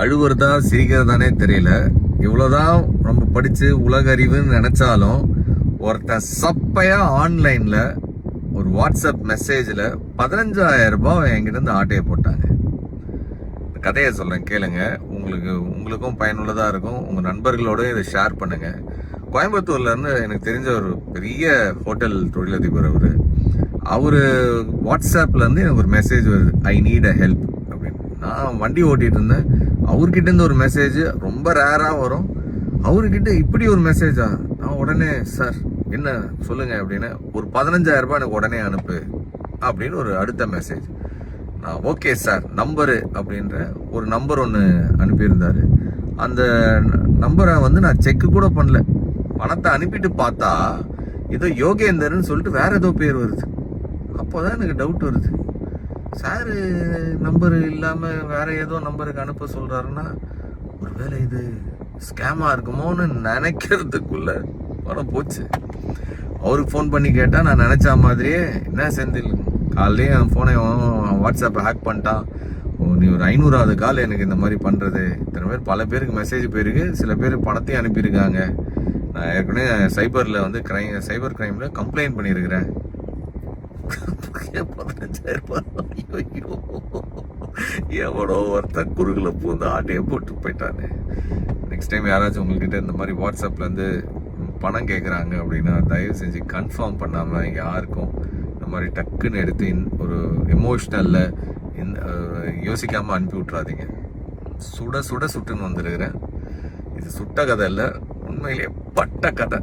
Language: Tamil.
அழுவுறதா சிரிக்கிறதானே தெரியல. இவ்வளவுதான் நம்ம படிச்சு உலக அறிவுன்னு நினைச்சாலும் ஒருத்தன் சப்பையா ஆன்லைன்ல ஒரு வாட்ஸ்அப் மெசேஜ்ல 15,000 ரூபாய் என்கிட்ட இருந்து ஆட்டையை போட்டாங்க. கதையை சொல்றேன் கேளுங்க. உங்களுக்கும் பயனுள்ளதா இருக்கும். உங்க நண்பர்களோட இதை ஷேர் பண்ணுங்க. கோயம்புத்தூர்ல இருந்து எனக்கு தெரிஞ்ச ஒரு பெரிய ஹோட்டல் தொழிலதிபர் அவரு வாட்ஸ்அப்ல இருந்து எனக்கு ஒரு மெசேஜ் வருது, ஐ நீட் அ ஹெல்ப் அப்படின்னு. நான் வண்டி ஓட்டிட்டு இருந்தேன். அவர்கிட்ட இருந்து ஒரு மெசேஜ் ரொம்ப ரேரா வரும். அவர்கிட்ட இப்படி ஒரு மெசேஜா? நான் உடனே சார் என்ன சொல்லுங்க அப்படின்னு, ஒரு 15,000 ரூபாய் எனக்கு உடனே அனுப்பு அப்படின்னு ஒரு அடுத்த மெசேஜ். நான் ஓகே சார் நம்பரு அப்படின்ற ஒரு நம்பர் ஒன்று அனுப்பியிருந்தாரு. அந்த நம்பரை நான் செக் கூட பண்ணல. பணத்தை அனுப்பிட்டு பார்த்தா ஏதோ யோகேந்தர்னு சொல்லிட்டு வேற ஏதோ பேர் வருது. அப்போதான் எனக்கு டவுட் வருது, சாரு நம்பர் இல்லாம வேற ஏதோ நம்பருக்கு அனுப்ப சொல்றாருன்னா ஒருவேளை இது ஸ்கேமா இருக்குமோன்னு நினைக்கிறதுக்குள்ள பணம் போச்சு. அவருக்கு ஃபோன் பண்ணி கேட்டா நான் நினைச்ச மாதிரியே, என்ன செந்தில் காலையிலேயே என் ஃபோனை வாட்ஸ்அப்பை ஹேக் பண்ணிட்டான், நீ ஒரு 500வது கால் எனக்கு இந்த மாதிரி பண்றது. இத்தனை பேர் பல பேருக்கு மெசேஜ் போயிருக்கு, சில பேர் பணத்தையும் அனுப்பியிருக்காங்க. நான் ஏற்கனவே சைபர் கிரைம்ல கம்ப்ளைண்ட் பண்ணியிருக்கிறேன். 15,000 ரூபாய் எவனோ ஒருத்தன் குறுகுல பூந்து ஆட்டையை போட்டு போயிட்டானே. நெக்ஸ்ட் டைம் யாராச்சும் உங்ககிட்ட இந்த மாதிரி வாட்ஸ்அப்ல இருந்து பணம் கேட்குறாங்க அப்படின்னா தயவு செஞ்சு கன்ஃபார்ம் பண்ணாம யாருக்கும் இந்த மாதிரி டக்குன்னு எடுத்து ஒரு எமோஷ்னல்ல யோசிக்காம அனுப்பி விட்றாதீங்க. சுட சுட சுட்டுன்னு வந்துருக்கிறேன். இது சுட்ட கதை இல்லை, உண்மையிலேயே பட்ட கதை.